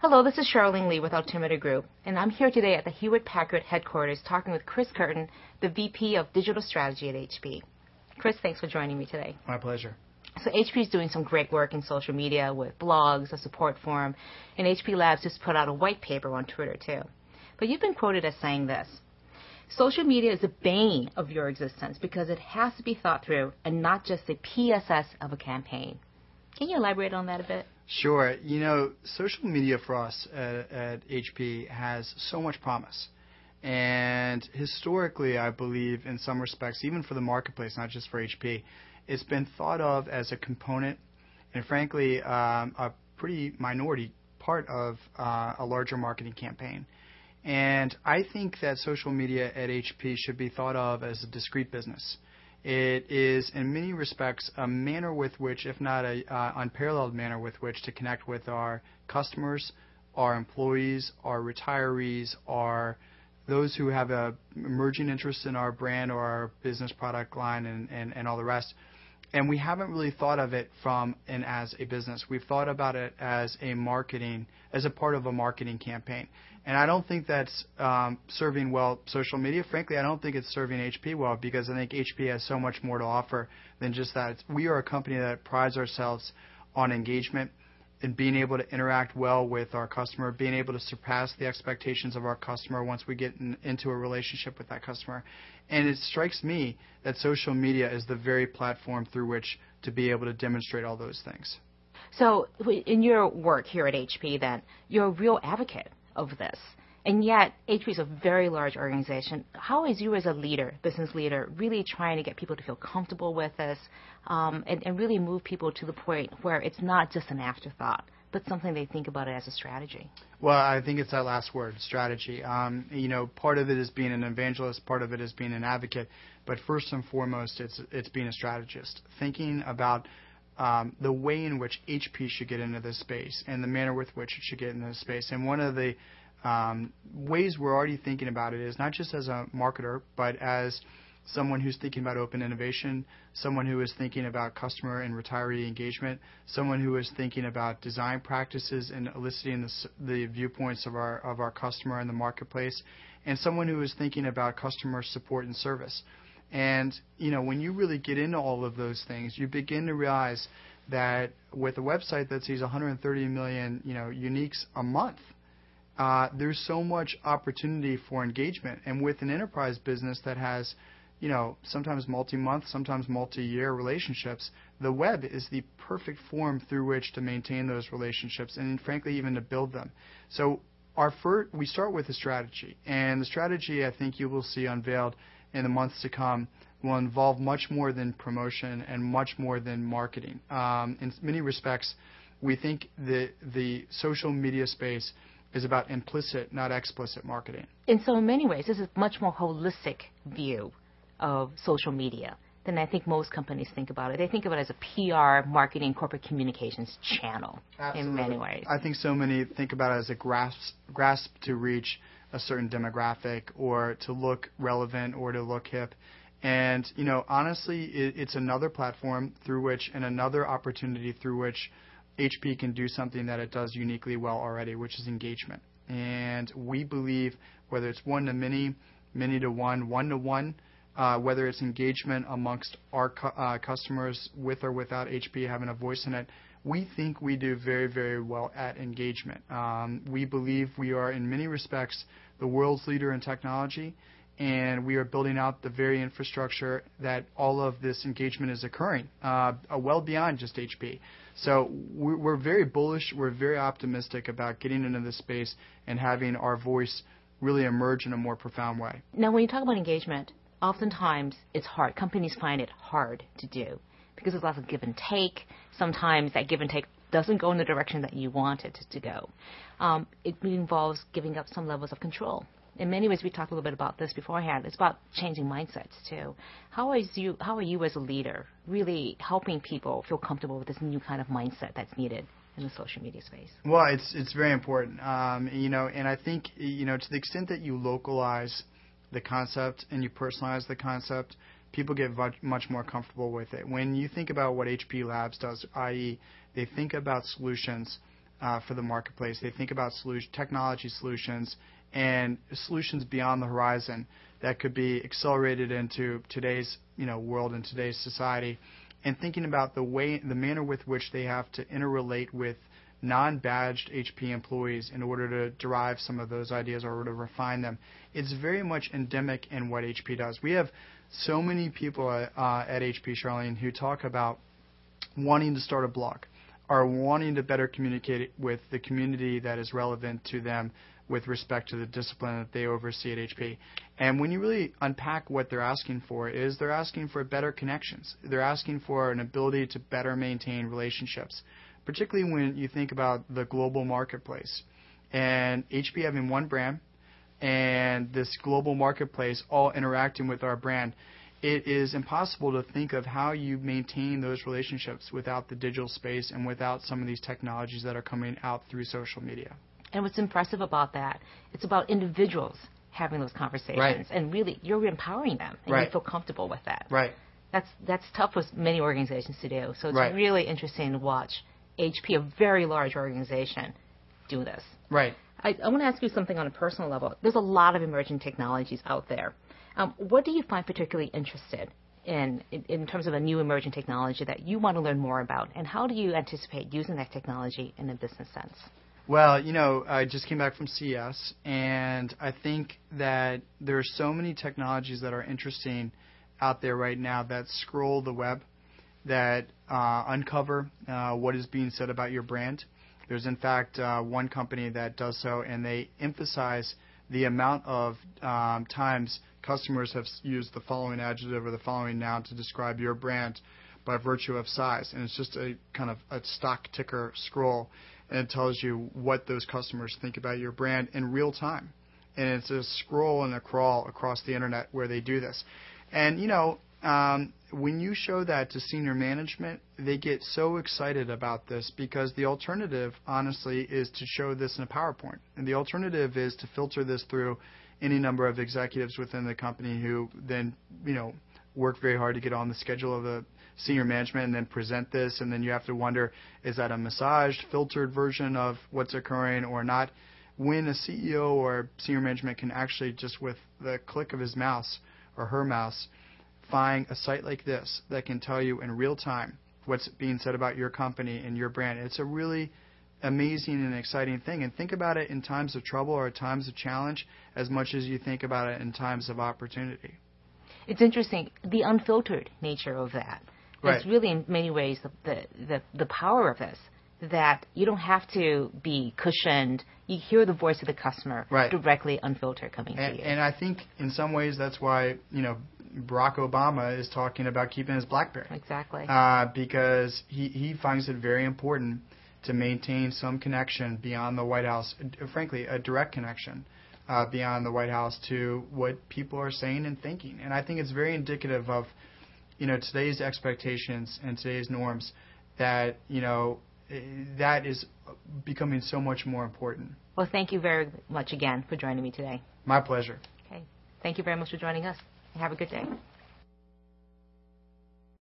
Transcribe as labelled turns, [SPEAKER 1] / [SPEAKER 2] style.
[SPEAKER 1] Hello, this is Charlene Lee with Altimeter Group, and I'm here today at the Hewlett-Packard headquarters talking with Chris Curtin, the VP of Digital Strategy at HP. Chris, thanks for joining me today.
[SPEAKER 2] My pleasure.
[SPEAKER 1] So HP is doing some great work in social media with blogs, a support forum, and HP Labs just put out a white paper on Twitter too. But you've been quoted as saying this: social media is the bane of your existence because it has to be thought through and not just the PSS of a campaign. Can you elaborate on that a bit?
[SPEAKER 2] Sure. You know, social media for us at HP has so much promise. And historically, I believe in some respects, even for the marketplace, not just for HP, it's been thought of as a component and frankly a pretty minority part of a larger marketing campaign. And I think that social media at HP should be thought of as a discrete business. It is, in many respects, a manner with which, if not an unparalleled manner with which to connect with our customers, our employees, our retirees, those who have an emerging interest in our brand or our business product line and all the rest. And we haven't really thought of it from and as a business. We've thought about it as as a part of a marketing campaign. And I don't think that's serving well social media. Frankly, I don't think it's serving HP well because I think HP has so much more to offer than just that. We are a company that prides ourselves on engagement and being able to interact well with our customer, being able to surpass the expectations of our customer once we get into a relationship with that customer. And it strikes me that social media is the very platform through which to be able to demonstrate all those things.
[SPEAKER 1] So in your work here at HP then, you're a real advocate of this. And yet, HP is a very large organization. How is you as a leader, business leader, really trying to get people to feel comfortable with this and really move people to the point where it's not just an afterthought, but something they think about it as a strategy?
[SPEAKER 2] Well, I think it's that last word, strategy. Part of it is being an evangelist, part of it is being an advocate, but first and foremost, it's being a strategist, thinking about the way in which HP should get into this space and the manner with which it should get into this space. And one of the ways we're already thinking about it is not just as a marketer, but as someone who's thinking about open innovation, someone who is thinking about customer and retiree engagement, someone who is thinking about design practices and eliciting the viewpoints of our customer in the marketplace, and someone who is thinking about customer support and service. And, when you really get into all of those things, you begin to realize that with a website that sees 130 million, uniques a month, there's so much opportunity for engagement. And with an enterprise business that has, sometimes multi-month, sometimes multi-year relationships, the web is the perfect form through which to maintain those relationships and, frankly, even to build them. So we start with a strategy. And the strategy, I think you will see unveiled in the months to come, will involve much more than promotion and much more than marketing. In many respects, we think the social media space is about implicit, not explicit marketing.
[SPEAKER 1] And so in many ways, this is a much more holistic view of social media than I think most companies think about it. They think of it as a PR, marketing, corporate communications channel. Absolutely. In many ways.
[SPEAKER 2] I think so many think about it as a grasp to reach a certain demographic or to look relevant or to look hip. And, honestly, it's another platform through which and another opportunity through which HP can do something that it does uniquely well already, which is engagement. And we believe whether it's one-to-many, many-to-one, one-to-one, whether it's engagement amongst our customers with or without HP having a voice in it, we think we do very, very well at engagement. We believe we are, in many respects, the world's leader in technology, and we are building out the very infrastructure that all of this engagement is occurring, well beyond just HP. So we're very bullish, we're very optimistic about getting into this space and having our voice really emerge in a more profound way.
[SPEAKER 1] Now, when you talk about engagement, oftentimes it's hard. Companies find it hard to do because there's lots of give and take. Sometimes that give and take doesn't go in the direction that you want it to go. It involves giving up some levels of control. In many ways, we talked a little bit about this beforehand. It's about changing mindsets, too. How are you as a leader really helping people feel comfortable with this new kind of mindset that's needed in the social media space?
[SPEAKER 2] Well, it's very important. And I think, to the extent that you localize the concept and you personalize the concept, people get much more comfortable with it. When you think about what HP Labs does, i.e., they think about solutions for the marketplace. They think about technology solutions and solutions beyond the horizon that could be accelerated into today's world and today's society, and thinking about the manner with which they have to interrelate with non-badged HP employees in order to derive some of those ideas or to refine them. It's very much endemic in what HP does. We have so many people at HP, Charlene, who talk about wanting to start a blog or wanting to better communicate with the community that is relevant to them with respect to the discipline that they oversee at HP. And when you really unpack what they're asking for, they're asking for better connections. They're asking for an ability to better maintain relationships, particularly when you think about the global marketplace. And HP having one brand and this global marketplace all interacting with our brand, it is impossible to think of how you maintain those relationships without the digital space and without some of these technologies that are coming out through social media.
[SPEAKER 1] And what's impressive about that, it's about individuals having those conversations.
[SPEAKER 2] Right.
[SPEAKER 1] And really, you're empowering them, and
[SPEAKER 2] Right.
[SPEAKER 1] you feel comfortable with that.
[SPEAKER 2] Right.
[SPEAKER 1] That's tough for many organizations to do. So it's
[SPEAKER 2] Right.
[SPEAKER 1] really interesting to watch HP, a very large organization, do this.
[SPEAKER 2] Right.
[SPEAKER 1] I want to ask you something on a personal level. There's a lot of emerging technologies out there. What do you find particularly interested in terms of a new emerging technology that you want to learn more about, and how do you anticipate using that technology in a business sense?
[SPEAKER 2] Well, I just came back from CES, and I think that there are so many technologies that are interesting out there right now that scroll the web, that uncover what is being said about your brand. There's, in fact, one company that does so, and they emphasize the amount of times customers have used the following adjective or the following noun to describe your brand by virtue of size. And it's just a kind of a stock ticker scroll, and it tells you what those customers think about your brand in real time. And it's a scroll and a crawl across the internet where they do this. And, when you show that to senior management, they get so excited about this, because the alternative, honestly, is to show this in a PowerPoint. And the alternative is to filter this through any number of executives within the company who then, work very hard to get on the schedule of the senior management and then present this. And then you have to wonder, is that a massaged, filtered version of what's occurring or not? When a CEO or senior management can actually just with the click of his mouse or her mouse find a site like this that can tell you in real time what's being said about your company and your brand. It's a really amazing and exciting thing. And think about it in times of trouble or times of challenge as much as you think about it in times of opportunity.
[SPEAKER 1] It's interesting, the unfiltered nature of that.
[SPEAKER 2] Right.
[SPEAKER 1] It's really, in many ways, the power of this, that you don't have to be cushioned. You hear the voice of the customer
[SPEAKER 2] Right.
[SPEAKER 1] directly unfiltered coming to you.
[SPEAKER 2] And I think in some ways that's why, Barack Obama is talking about keeping his BlackBerry.
[SPEAKER 1] Exactly.
[SPEAKER 2] Because he finds it very important to maintain some connection beyond the White House, frankly, a direct connection beyond the White House to what people are saying and thinking. And I think it's very indicative of, today's expectations and today's norms that, that is becoming so much more important.
[SPEAKER 1] Well, thank you very much again for joining me today.
[SPEAKER 2] My pleasure.
[SPEAKER 1] Okay. Thank you very much for joining us. Have a good day.